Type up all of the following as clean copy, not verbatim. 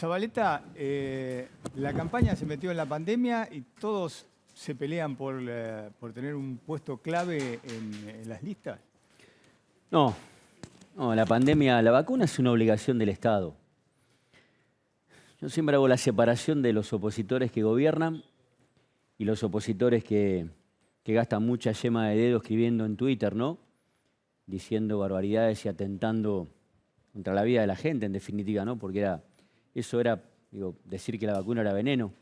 Zabaleta, la campaña se metió en la pandemia y todos se pelean por tener un puesto clave en las listas. No, no, la pandemia, la vacuna es una obligación del Estado. Yo siempre hago la separación de los opositores que gobiernan y los opositores que gastan mucha yema de dedo escribiendo en Twitter, ¿no? Diciendo barbaridades y atentando contra la vida de la gente, en definitiva, ¿no? Porque eso era decir que la vacuna era veneno.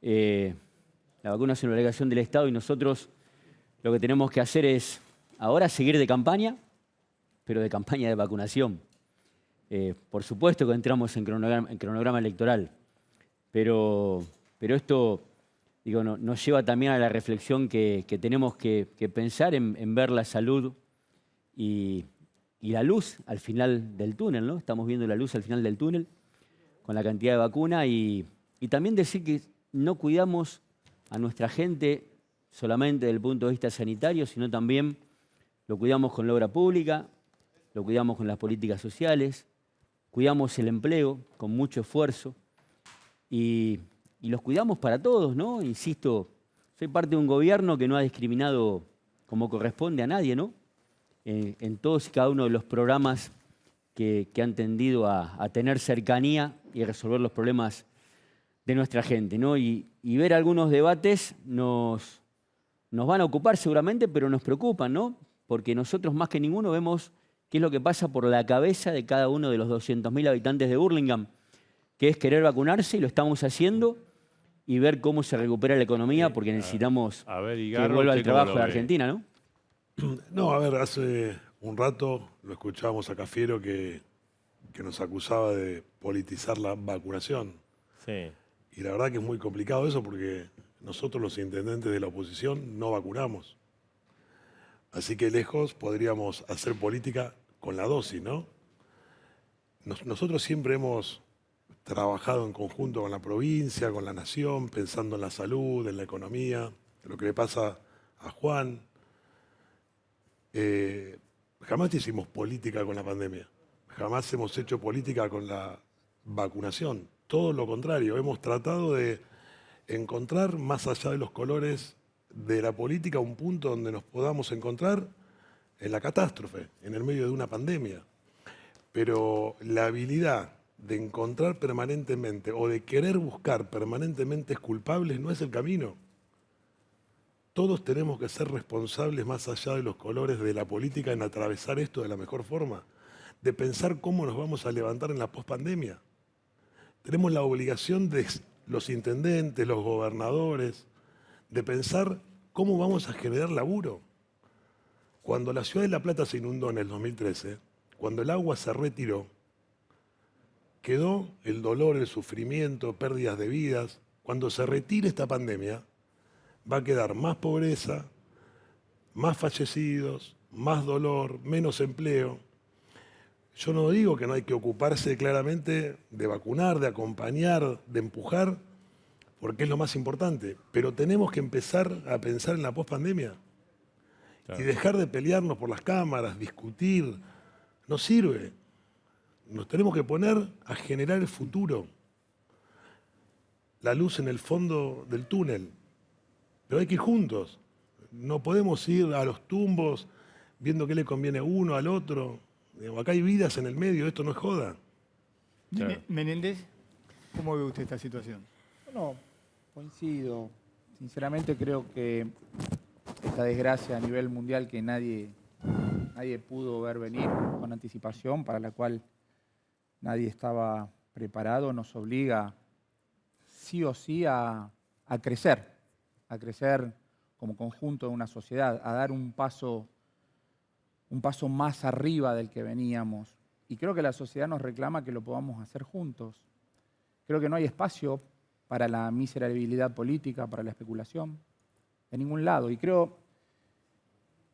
La vacuna es una obligación del Estado y nosotros lo que tenemos que hacer es ahora seguir de campaña, pero de campaña de vacunación. Por supuesto que entramos en cronograma electoral, pero esto nos lleva también a la reflexión que tenemos que pensar en ver la salud y la luz al final del túnel, ¿no? Estamos viendo la luz al final del túnel con la cantidad de vacuna y también decir que no cuidamos a nuestra gente solamente desde el punto de vista sanitario, sino también lo cuidamos con la obra pública, lo cuidamos con las políticas sociales, cuidamos el empleo con mucho esfuerzo y los cuidamos para todos, ¿no? Insisto, soy parte de un gobierno que no ha discriminado como corresponde a nadie, ¿no? En todos y cada uno de los programas que han tendido a tener cercanía y a resolver los problemas de nuestra gente, ¿no? Y ver algunos debates nos van a ocupar seguramente, pero nos preocupan, ¿no? Porque nosotros más que ninguno vemos qué es lo que pasa por la cabeza de cada uno de los 200.000 habitantes de Burlingame, que es querer vacunarse y lo estamos haciendo, y ver cómo se recupera la economía, porque necesitamos que vuelva el trabajo de Argentina, ¿no? No, a ver, hace un rato lo escuchábamos a Cafiero que nos acusaba de politizar la vacunación. Sí. Y la verdad que es muy complicado eso porque nosotros los intendentes de la oposición no vacunamos. Así que lejos podríamos hacer política con la dosis, ¿no? Nosotros siempre hemos trabajado en conjunto con la provincia, con la nación, pensando en la salud, en la economía, en lo que le pasa a Juan. Jamás hicimos política con la pandemia, jamás hemos hecho política con la vacunación, todo lo contrario, hemos tratado de encontrar más allá de los colores de la política un punto donde nos podamos encontrar en la catástrofe, en el medio de una pandemia. Pero la habilidad de encontrar permanentemente o de querer buscar permanentemente culpables no es el camino. Todos tenemos que ser responsables más allá de los colores de la política en atravesar esto de la mejor forma, de pensar cómo nos vamos a levantar en la pospandemia. Tenemos la obligación de los intendentes, los gobernadores, de pensar cómo vamos a generar laburo. Cuando la ciudad de La Plata se inundó en el 2013, cuando el agua se retiró, quedó el dolor, el sufrimiento, pérdidas de vidas. Cuando se retire esta pandemia, va a quedar más pobreza, más fallecidos, más dolor, menos empleo. Yo no digo que no hay que ocuparse claramente de vacunar, de acompañar, de empujar, porque es lo más importante, pero tenemos que empezar a pensar en la pospandemia. Claro. Y dejar de pelearnos por las cámaras, discutir, no sirve. Nos tenemos que poner a generar el futuro, la luz en el fondo del túnel. Pero hay que ir juntos. No podemos ir a los tumbos viendo qué le conviene a uno, al otro. Acá hay vidas en el medio, esto no es joda. Claro. Menéndez, ¿cómo ve usted esta situación? Bueno, coincido. Sinceramente creo que esta desgracia a nivel mundial que nadie pudo ver venir con anticipación, para la cual nadie estaba preparado, nos obliga sí o sí a crecer como conjunto de una sociedad, a dar un paso más arriba del que veníamos. Y creo que la sociedad nos reclama que lo podamos hacer juntos. Creo que no hay espacio para la miserabilidad política, para la especulación, de ningún lado. Y creo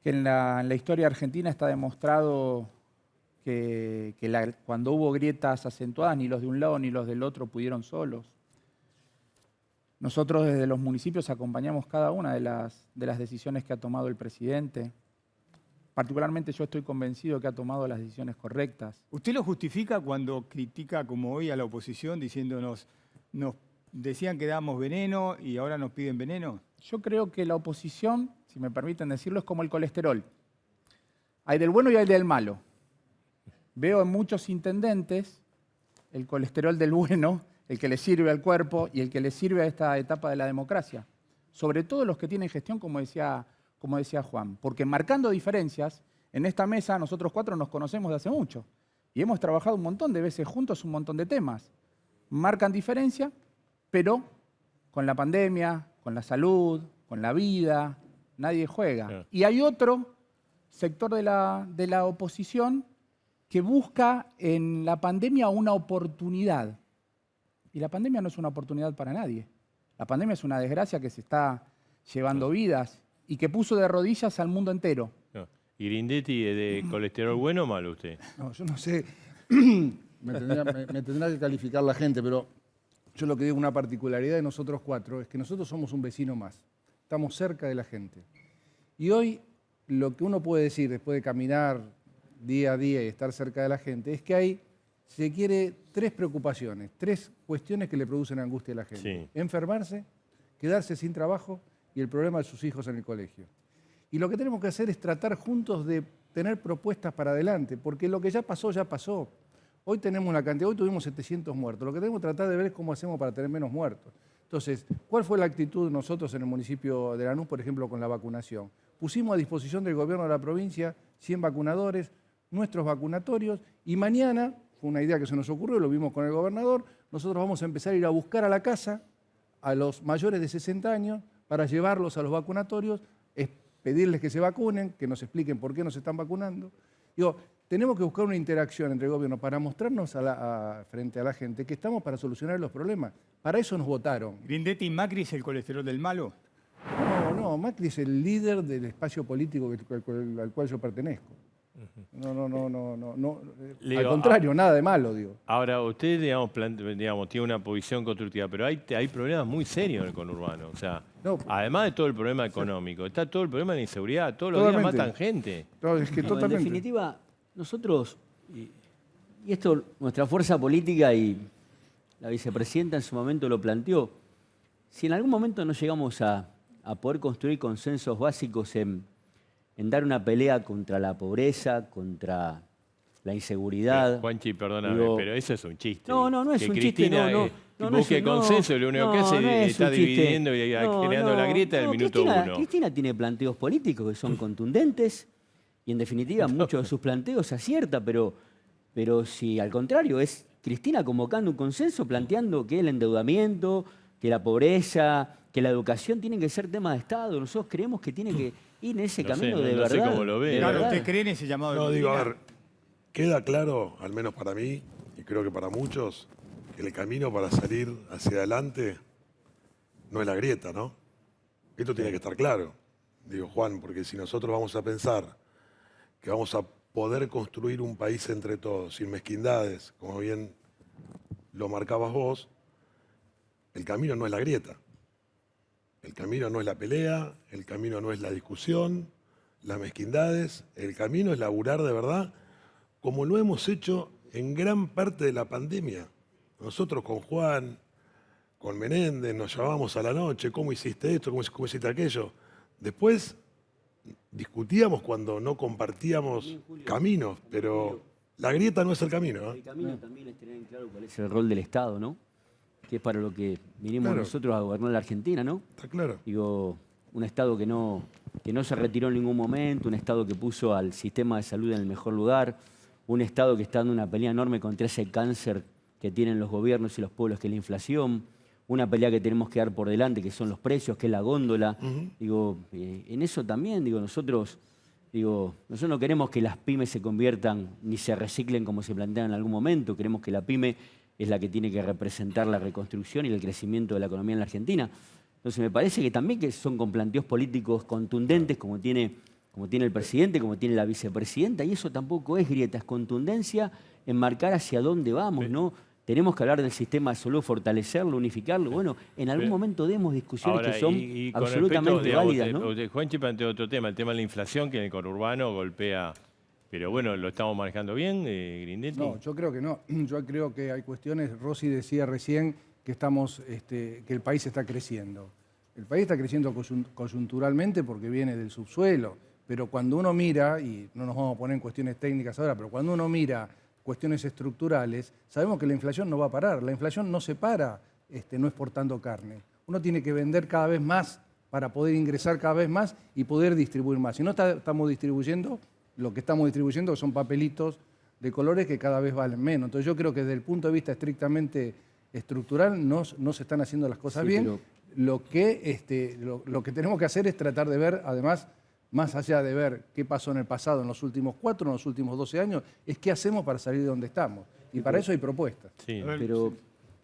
que en la historia argentina está demostrado que cuando hubo grietas acentuadas, ni los de un lado ni los del otro pudieron solos. Nosotros desde los municipios acompañamos cada una de las decisiones que ha tomado el presidente particularmente yo estoy convencido que ha tomado las decisiones correctas. ¿Usted lo justifica cuando critica como hoy a la oposición diciéndonos, nos decían que dábamos veneno y ahora nos piden veneno? Yo creo que la oposición, si me permiten decirlo, es como el colesterol. Hay del bueno y hay del malo. Veo en muchos intendentes el colesterol del bueno, el que le sirve al cuerpo y el que le sirve a esta etapa de la democracia. Sobre todo los que tienen gestión, como decía Juan. Porque marcando diferencias, en esta mesa nosotros 4 nos conocemos de hace mucho. Y hemos trabajado un montón de veces juntos un montón de temas. Marcan diferencia, pero con la pandemia, con la salud, con la vida, nadie juega. Claro. Y hay otro sector de la oposición que busca en la pandemia una oportunidad. Y la pandemia no es una oportunidad para nadie. La pandemia es una desgracia que se está llevando vidas y que puso de rodillas al mundo entero. No. ¿Y Grindetti es de colesterol bueno o malo usted? No, yo no sé, me tendrá que calificar la gente, pero yo lo que digo, una particularidad de nosotros 4 es que nosotros somos un vecino más, estamos cerca de la gente. Y hoy lo que uno puede decir después de caminar día a día y estar cerca de la gente es que hay, si se quiere, 3 preocupaciones, 3 cuestiones que le producen angustia a la gente. Sí. Enfermarse, quedarse sin trabajo y el problema de sus hijos en el colegio. Y lo que tenemos que hacer es tratar juntos de tener propuestas para adelante, porque lo que ya pasó, ya pasó. Hoy tenemos una cantidad, hoy tuvimos 700 muertos. Lo que tenemos que tratar de ver es cómo hacemos para tener menos muertos. Entonces, ¿cuál fue la actitud de nosotros en el municipio de Lanús, por ejemplo, con la vacunación? Pusimos a disposición del gobierno de la provincia 100 vacunadores, nuestros vacunatorios, y mañana, fue una idea que se nos ocurrió, lo vimos con el gobernador, nosotros vamos a empezar a ir a buscar a la casa a los mayores de 60 años para llevarlos a los vacunatorios, pedirles que se vacunen, que nos expliquen por qué no se están vacunando. Digo, tenemos que buscar una interacción entre el gobierno para mostrarnos frente a la gente que estamos para solucionar los problemas. Para eso nos votaron. ¿Grindetti y Macri es el colesterol del malo? No, Macri es el líder del espacio político al cual yo pertenezco. No. Leo, Al contrario, nada de malo, digo. Ahora, usted, digamos, tiene una posición constructiva, pero hay problemas muy serios en el conurbano. O sea, No. además de todo el problema económico, está todo el problema de la inseguridad. Todos los días Totalmente. matan gente. No, es que No, totalmente. en definitiva, nosotros, y esto nuestra fuerza política y la vicepresidenta en su momento lo planteó, si en algún momento no llegamos a poder construir consensos básicos en dar una pelea contra la pobreza, contra la inseguridad. Juanchi, perdóname, Digo, pero eso es un chiste. no es Que un Cristina, chiste, no busque es- consenso, lo único que hace es un está chiste. dividiendo y creando la grieta del minuto Cristina, 1. Cristina tiene planteos políticos que son contundentes y en definitiva muchos de sus planteos acierta, pero si al contrario es Cristina convocando un consenso, planteando que el endeudamiento, que la pobreza, que la educación tienen que ser temas de Estado. Nosotros creemos que tiene que ir en ese No sé, camino de no sé verdad. cómo lo ve. de Claro, verdad. ¿usted cree en ese llamado de No, digo, a Cristina? ver, queda claro, al menos para mí, y creo que para muchos, que el camino para salir hacia adelante no es la grieta, ¿no? Esto tiene que estar claro, digo Juan, porque si nosotros vamos a pensar que vamos a poder construir un país entre todos, sin mezquindades, como bien lo marcabas vos, el camino no es la grieta. El camino no es la pelea, el camino no es la discusión, las mezquindades, el camino es laburar de verdad, como lo hemos hecho en gran parte de la pandemia. Nosotros con Juan, con Menéndez, nos llamábamos a la noche, ¿cómo hiciste esto? ¿Cómo hiciste aquello? Después discutíamos cuando no compartíamos caminos, pero la grieta no es el camino, El ¿eh? camino también es tener en claro cuál es el rol del Estado, ¿no? Que es para lo que vinimos Claro. nosotros a gobernar la Argentina, ¿no? Está claro. Digo, un Estado que no se retiró en ningún momento, un Estado que puso al sistema de salud en el mejor lugar, un Estado que está dando una pelea enorme contra ese cáncer que tienen los gobiernos y los pueblos, que es la inflación, una pelea que tenemos que dar por delante, que son los precios, que es la góndola. Digo, en eso también, nosotros no queremos que las pymes se conviertan ni se reciclen como se plantean en algún momento, queremos que la pyme es la que tiene que representar la reconstrucción y el crecimiento de la economía en la Argentina. Entonces me parece que también que son con planteos políticos contundentes como tiene el presidente, como tiene la vicepresidenta, y eso tampoco es grieta, es contundencia en marcar hacia dónde vamos, ¿no? tenemos que hablar del sistema de salud, fortalecerlo, unificarlo. Bueno, en algún momento demos discusiones Ahora, que son y con absolutamente respecto, digamos, válidas, ¿no? Juanchi planteó otro tema, el tema de la inflación, que en el conurbano golpea. Pero bueno, ¿lo estamos manejando bien, Grindetti? No, yo creo que no. Yo creo que hay cuestiones, Rossi decía recién que que el país está creciendo. El país está creciendo coyunturalmente porque viene del subsuelo, pero cuando uno mira, y no nos vamos a poner en cuestiones técnicas ahora, pero cuando uno mira cuestiones estructurales, sabemos que la inflación no va a parar. La inflación no se para no exportando carne. Uno tiene que vender cada vez más para poder ingresar cada vez más y poder distribuir más. Si no estamos distribuyendo, lo que estamos distribuyendo son papelitos de colores que cada vez valen menos. Entonces yo creo que desde el punto de vista estrictamente estructural no se están haciendo las cosas Sí, bien. pero- Lo que tenemos que hacer es tratar de ver, además, más allá de ver qué pasó en el pasado, en los últimos 4, en los últimos 12 años, es qué hacemos para salir de donde estamos. Y para eso hay propuestas. Sí.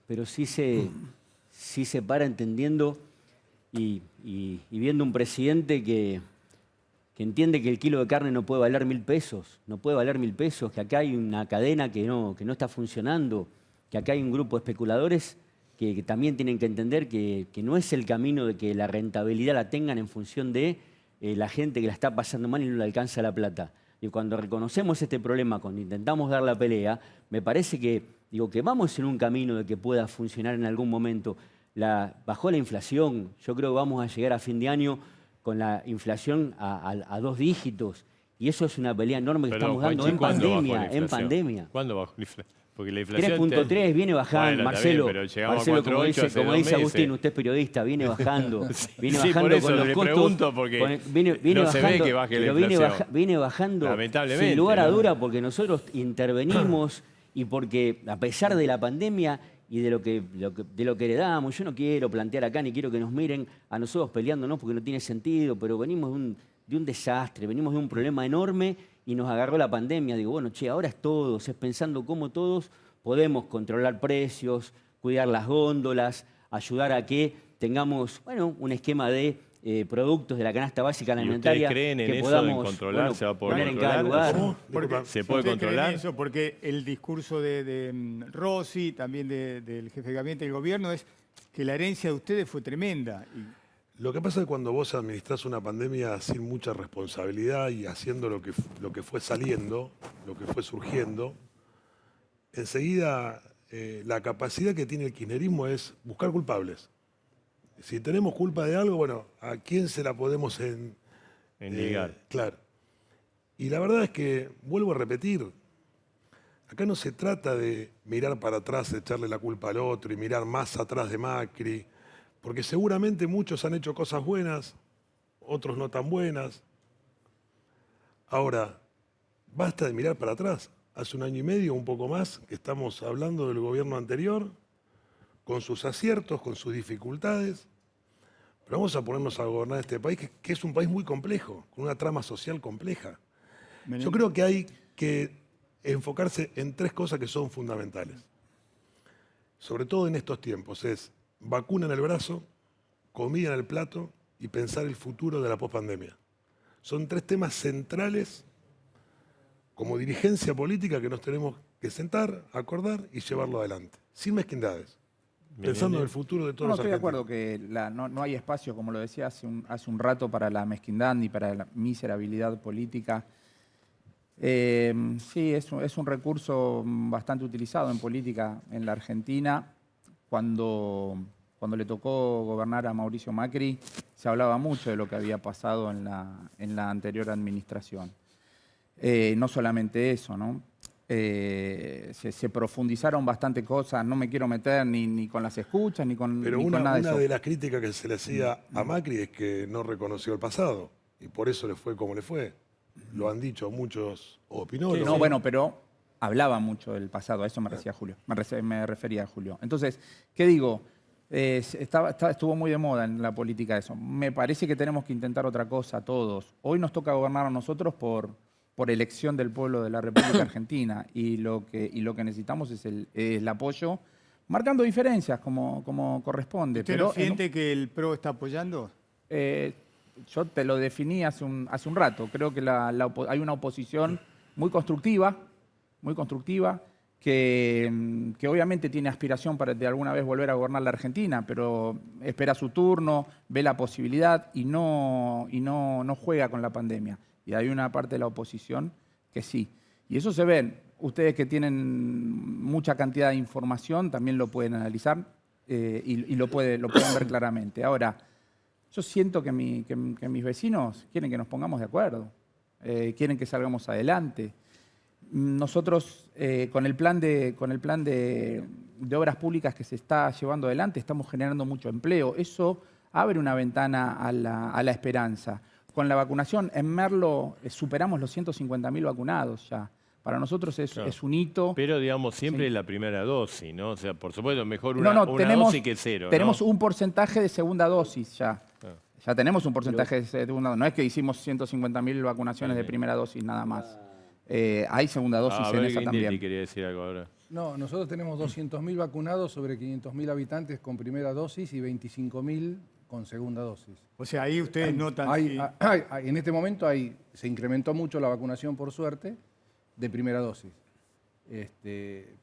Pero sí se para entendiendo y viendo un presidente que entiende que el kilo de carne no puede valer 1.000 pesos, no puede valer 1.000 pesos, que acá hay una cadena que no está funcionando, que acá hay un grupo de especuladores que también tienen que entender que no es el camino de que la rentabilidad la tengan en función de la gente que la está pasando mal y no le alcanza la plata. Y cuando reconocemos este problema, cuando intentamos dar la pelea, me parece que vamos en un camino de que pueda funcionar en algún momento. Bajó la inflación, yo creo que vamos a llegar a fin de año con la inflación a 2 dígitos. Y eso es una pelea enorme que Perdón, estamos dando Juanchi, en ¿cuándo bajó la pandemia, en inflación? pandemia. ¿Cuándo bajó la inflación? Porque la inflación... 3.3 viene bajando, Bueno, está Marcelo. bien, pero llegamos a Marcelo, 4.8 hace como 2 dice Agustín, meses. usted es periodista, viene bajando. Viene Sí, bajando por eso con los le costos. pregunto, porque viene no se ve bajando, que baje la pero inflación. viene bajando Lamentablemente, sin lugar a ¿no? duda porque nosotros intervenimos y porque a pesar de la pandemia y de lo que heredamos, yo no quiero plantear acá ni quiero que nos miren a nosotros peleándonos porque no tiene sentido, pero venimos de un desastre, venimos de un problema enorme y nos agarró la pandemia. Digo, bueno, ahora es todos, es pensando cómo todos podemos controlar precios, cuidar las góndolas, ayudar a que tengamos, bueno, un esquema de productos de la canasta básica ¿Y ustedes alimentaria creen en que eso, podamos en controlar? ¿Se va a poder poner en cada controlar? lugar. ¿Cómo? Porque ¿Se puede ¿ustedes creen controlar? eso? Porque el discurso de Rossi, también del jefe de gabinete del gobierno, es que la herencia de ustedes fue tremenda. Lo que pasa es que cuando vos administrás una pandemia sin mucha responsabilidad y haciendo lo que fue saliendo, lo que fue surgiendo, enseguida la capacidad que tiene el kirchnerismo es buscar culpables. Si tenemos culpa de algo, bueno, ¿a quién se la podemos Enligar. claro. Y la verdad es que, vuelvo a repetir, acá no se trata de mirar para atrás, echarle la culpa al otro y mirar más atrás de Macri, porque seguramente muchos han hecho cosas buenas, otros no tan buenas. Ahora, basta de mirar para atrás. Hace 1 año y medio, un poco más, que estamos hablando del gobierno anterior, con sus aciertos, con sus dificultades. Pero vamos a ponernos a gobernar este país, que es un país muy complejo, con una trama social compleja. Yo creo que hay que enfocarse en 3 cosas que son fundamentales. Sobre todo en estos tiempos, es vacuna en el brazo, comida en el plato y pensar el futuro de la pospandemia. Son 3 temas centrales como dirigencia política que nos tenemos que sentar, acordar y llevarlo adelante, sin mezquindades, pensando en el futuro de todos No, los estoy de argentinos. acuerdo que no hay espacio, como lo decía hace un rato, para la mezquindad ni para la miserabilidad política. Sí, es un recurso bastante utilizado en política en la Argentina. Cuando le tocó gobernar a Mauricio Macri, se hablaba mucho de lo que había pasado en la anterior administración. No solamente eso, ¿no? Se profundizaron bastante cosas, no me quiero meter ni con las escuchas, ni con Pero ni con una nada de eso. de las críticas que se le hacía a Macri es que no reconoció el pasado y por eso le fue como le fue. Lo han dicho muchos opinólogos. No, bueno, pero hablaba mucho del pasado, a eso me refería Julio. Me refería a Julio. Entonces, ¿qué digo? Estuvo muy de moda en la política eso. Me parece que tenemos que intentar otra cosa todos. Hoy nos toca gobernar a nosotros por elección del pueblo de la República Argentina y lo que necesitamos es el apoyo, marcando diferencias como corresponde. ¿Usted pero no siente que el PRO está apoyando? yo te lo definí hace un rato. Creo que hay una oposición muy constructiva, que obviamente tiene aspiración para de alguna vez volver a gobernar la Argentina, pero espera su turno, ve la posibilidad y no juega con la pandemia. Y hay una parte de la oposición que sí. Y eso se ve. Ustedes que tienen mucha cantidad de información también lo pueden analizar y lo pueden ver claramente. Ahora, yo siento que mis vecinos quieren que nos pongamos de acuerdo, quieren que salgamos adelante. Nosotros, con el plan de obras públicas que se está llevando adelante, estamos generando mucho empleo. Eso abre una ventana a la esperanza. Con la vacunación, en Merlo superamos los 150.000 vacunados ya. Para nosotros es un hito. Pero, digamos, siempre Sí. la primera dosis, ¿no? O sea, por supuesto, mejor No, una tenemos, dosis que cero, ¿no? tenemos un porcentaje de segunda dosis ya. Claro. Ya tenemos un porcentaje de segunda dosis. No es que hicimos 150.000 vacunaciones de Bien. primera dosis nada más. Hay segunda dosis A en ver, esa Grindetti también. quería decir algo ahora. No, nosotros tenemos 200.000 vacunados sobre 500.000 habitantes con primera dosis y 25.000 con segunda dosis. O sea, ahí ustedes notan... En este momento se incrementó mucho la vacunación, por suerte, de primera dosis.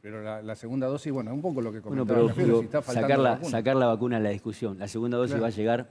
Pero la segunda dosis, bueno, es un poco lo que Bueno, comentaba. pero digo, si está faltando la vacuna. sacar la vacuna de la discusión. La segunda dosis Claro. va a llegar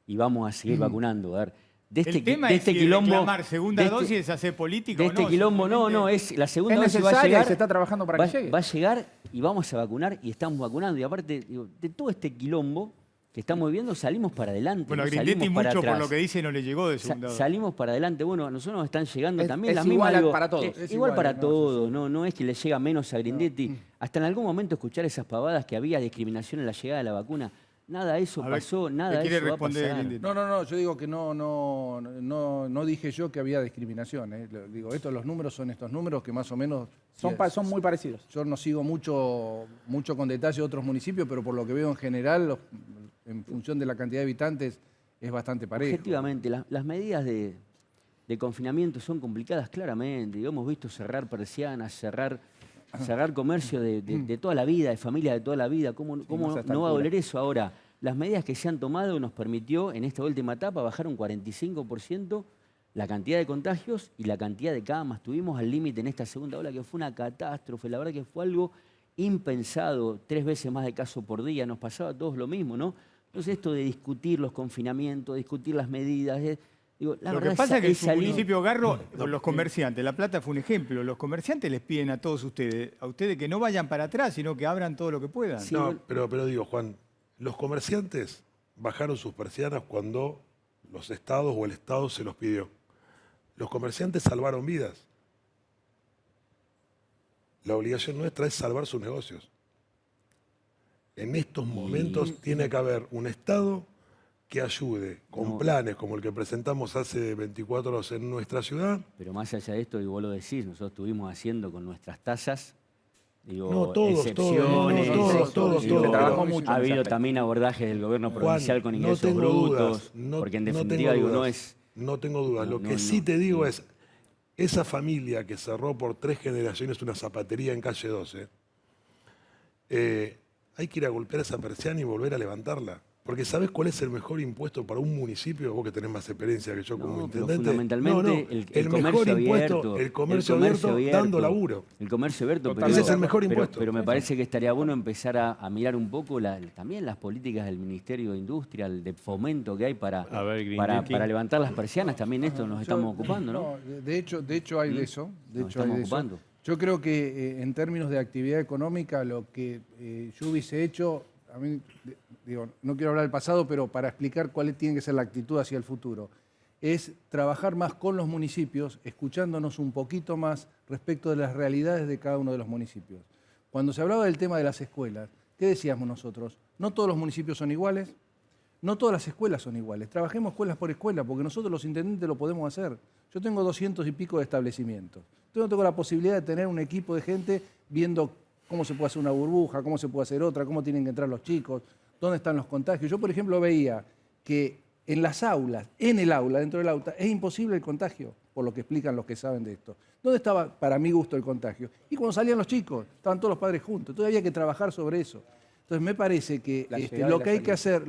y vamos a seguir vacunando. A ver, El tema es si reclamar segunda dosis es hacer política de o no. este quilombo, no, es la segunda Es dosis va a necesaria y llegar. se está trabajando para que llegue. Va a llegar y vamos a vacunar y estamos vacunando. Y aparte, digo, de todo este quilombo que estamos viviendo, salimos para adelante. Bueno, a no Grindetti salimos para mucho por atrás. lo que dice no le llegó de segunda dosis. Salimos para adelante. Bueno, a nosotros nos están llegando también es las igual mismas. para todos. Es Es igual igual, para no, todos. sí, sí. No es que le llega menos a Grindetti. Hasta en algún momento escuchar esas pavadas que había discriminación en la llegada de la vacuna. Nada de eso A ver, pasó, ¿le nada de quiere eso va a responder pasar. Grindetti? No, yo digo que no dije yo que había discriminación. Digo, los números son estos números que más o menos... Son muy parecidos. Yo no sigo mucho con detalle otros municipios, pero por lo que veo en general, en función de la cantidad de habitantes, es bastante parejo. Objetivamente, las medidas de confinamiento son complicadas claramente. Digo, hemos visto cerrar persianas, cerrar comercio de toda la vida, de familias de toda la vida. ¿Cómo más a no esta va a altura. doler eso ahora? Las medidas que se han tomado nos permitió en esta última etapa bajar un 45% la cantidad de contagios y la cantidad de camas. Estuvimos al límite en esta segunda ola que fue una catástrofe. La verdad que fue algo impensado. 3 veces más de casos por día. Nos pasaba a todos lo mismo, ¿no? Entonces esto de discutir los confinamientos, discutir las medidas... Digo, la Lo que verdad pasa es que en su salir- municipio Garro, con los comerciantes, La Plata fue un ejemplo, los comerciantes les piden a todos ustedes, que no vayan para atrás, sino que abran todo lo que puedan. Sí. No, pero digo, Juan, los comerciantes bajaron sus persianas cuando los estados o el Estado se los pidió. Los comerciantes salvaron vidas. La obligación nuestra es salvar sus negocios. En estos momentos tiene que haber un Estado que ayude con planes como el que presentamos hace 24 horas en nuestra ciudad. Pero más allá de esto, y vos lo decís, nosotros estuvimos haciendo con nuestras tasas, digo, No, todos, excepciones. todos. Digo, Se trabajó mucho ha en ese habido aspecto. también abordajes del gobierno Juan, provincial con no ingresos tengo brutos, dudas, porque en no definitiva tengo digo, no dudas, es... No tengo dudas. Lo No, que no, sí no. te digo es, esa familia que cerró por 3 generaciones una zapatería en calle 12, hay que ir a golpear esa persiana y volver a levantarla. Porque ¿sabés cuál es el mejor impuesto para un municipio? Vos que tenés más experiencia que yo como No, pero intendente. fundamentalmente el mejor comercio impuesto, abierto. el comercio abierto dando laburo. El comercio abierto. Ese es el mejor impuesto. Pero me parece que estaría bueno empezar a mirar un poco también las políticas del Ministerio de Industria, de fomento que hay para levantar las persianas. También esto nos estamos ocupando, ¿no? De hecho hay de eso. De Nos hecho, hay estamos de eso. ocupando. Yo creo que en términos de actividad económica, lo que yo hubiese hecho, a mí, digo, no quiero hablar del pasado, pero para explicar cuál tiene que ser la actitud hacia el futuro, es trabajar más con los municipios, escuchándonos un poquito más respecto de las realidades de cada uno de los municipios. Cuando se hablaba del tema de las escuelas, ¿qué decíamos nosotros? No todos los municipios son iguales, no todas las escuelas son iguales. Trabajemos escuelas por escuela, porque nosotros los intendentes lo podemos hacer. Yo tengo 200 y pico de establecimientos. Yo no tengo la posibilidad de tener un equipo de gente viendo cómo se puede hacer una burbuja, cómo se puede hacer otra, cómo tienen que entrar los chicos, dónde están los contagios. Yo, por ejemplo, veía que en las aulas, en el aula, dentro del aula, es imposible el contagio, por lo que explican los que saben de esto. ¿Dónde estaba, para mi gusto, el contagio? Y cuando salían los chicos, estaban todos los padres juntos. Entonces había que trabajar sobre eso. Entonces me parece que La llegada y lo la que hay salida. que hacer,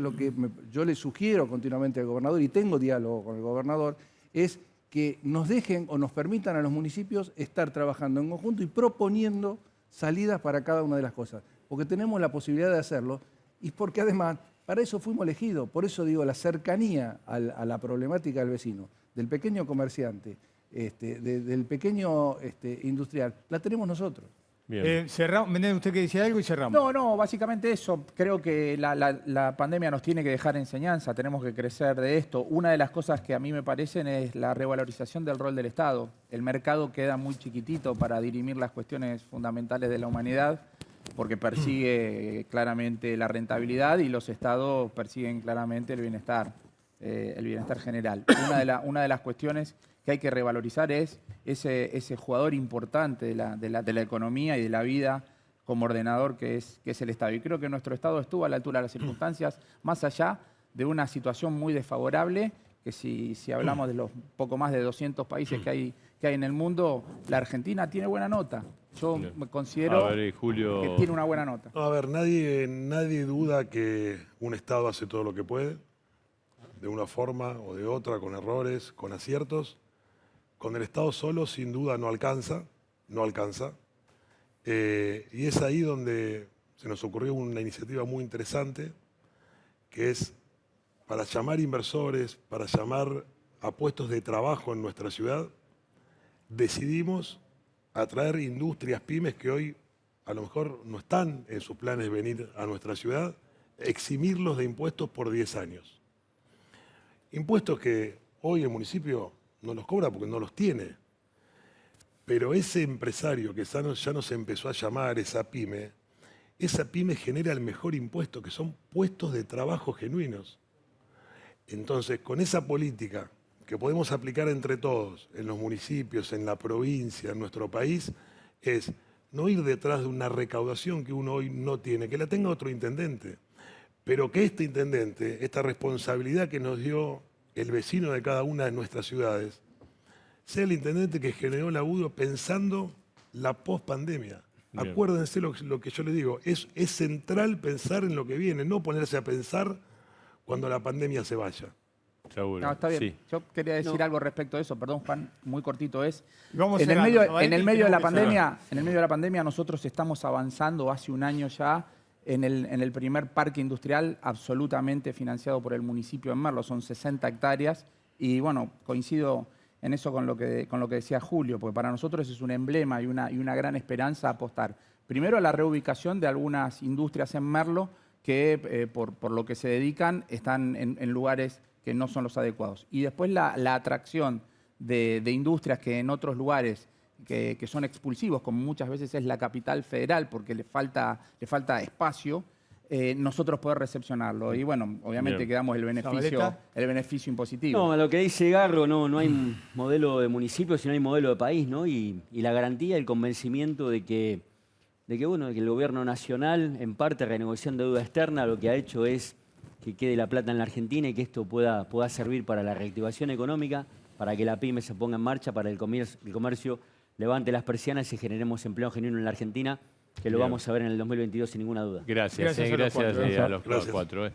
yo le sugiero continuamente al gobernador, y tengo diálogo con el gobernador, es que nos dejen o nos permitan a los municipios estar trabajando en conjunto y proponiendo salidas para cada una de las cosas, porque tenemos la posibilidad de hacerlo y porque además para eso fuimos elegidos. Por eso digo, la cercanía a la problemática del vecino, del pequeño comerciante, del pequeño industrial, la tenemos nosotros. Bien. Cerramos. Menéndez, usted que decía algo y cerramos. No, básicamente eso. Creo que la pandemia nos tiene que dejar enseñanza, tenemos que crecer de esto. Una de las cosas que a mí me parecen es la revalorización del rol del Estado. El mercado queda muy chiquitito para dirimir las cuestiones fundamentales de la humanidad, porque persigue claramente la rentabilidad y los Estados persiguen claramente el bienestar general. Una de las cuestiones que hay que revalorizar es ese jugador importante de la economía y de la vida como ordenador que es el Estado. Y creo que nuestro Estado estuvo a la altura de las circunstancias, más allá de una situación muy desfavorable, que si hablamos de los poco más de 200 países que hay en el mundo, la Argentina tiene buena nota. Yo me considero A ver, Julio. que tiene una buena nota. No, a ver, nadie duda que un Estado hace todo lo que puede, de una forma o de otra, con errores, con aciertos. Con el Estado solo, sin duda, no alcanza. Y es ahí donde se nos ocurrió una iniciativa muy interesante, que es para llamar inversores, para llamar a puestos de trabajo en nuestra ciudad, decidimos atraer industrias, pymes que hoy a lo mejor no están en sus planes venir a nuestra ciudad, eximirlos de impuestos por 10 años. Impuestos que hoy el municipio no los cobra porque no los tiene. Pero ese empresario que ya nos empezó a llamar, esa pyme genera el mejor impuesto, que son puestos de trabajo genuinos. Entonces, con esa política que podemos aplicar entre todos, en los municipios, en la provincia, en nuestro país, es no ir detrás de una recaudación que uno hoy no tiene, que la tenga otro intendente, pero que este intendente, esta responsabilidad que nos dio el vecino de cada una de nuestras ciudades, sea el intendente que generó laburo pensando la pospandemia. Bien. Acuérdense lo que yo les digo, es central pensar en lo que viene, no ponerse a pensar cuando la pandemia se vaya. Seguro. No, está bien. Sí. Yo quería decir algo respecto a eso, perdón Juan, muy cortito es. Vamos En el cerrando, medio, Sabael, en el que medio de la tenemos que cerrar. pandemia nosotros estamos avanzando hace un año ya en el primer parque industrial absolutamente financiado por el municipio de Merlo, son 60 hectáreas y bueno, coincido en eso con lo que decía Julio, porque para nosotros es un emblema y una gran esperanza apostar primero a la reubicación de algunas industrias en Merlo que por lo que se dedican están en lugares que no son los adecuados. Y después la atracción de industrias que en otros lugares que son expulsivos, como muchas veces es la capital federal, porque le falta espacio, nosotros poder recepcionarlo. Y bueno, obviamente Bien. que damos el Zabaleta. beneficio impositivo. No, lo que dice Garro, no hay modelo de municipio, sino hay modelo de país, ¿no? Y la garantía, el convencimiento de que el gobierno nacional, en parte renegociando deuda externa, lo que ha hecho es que quede la plata en la Argentina y que esto pueda servir para la reactivación económica, para que la pyme se ponga en marcha, para el comercio levante las persianas y generemos empleo genuino en la Argentina, que lo Bien. vamos a ver en el 2022 sin ninguna duda. Gracias, Gracias a los cuatro. a los Gracias. cuatro.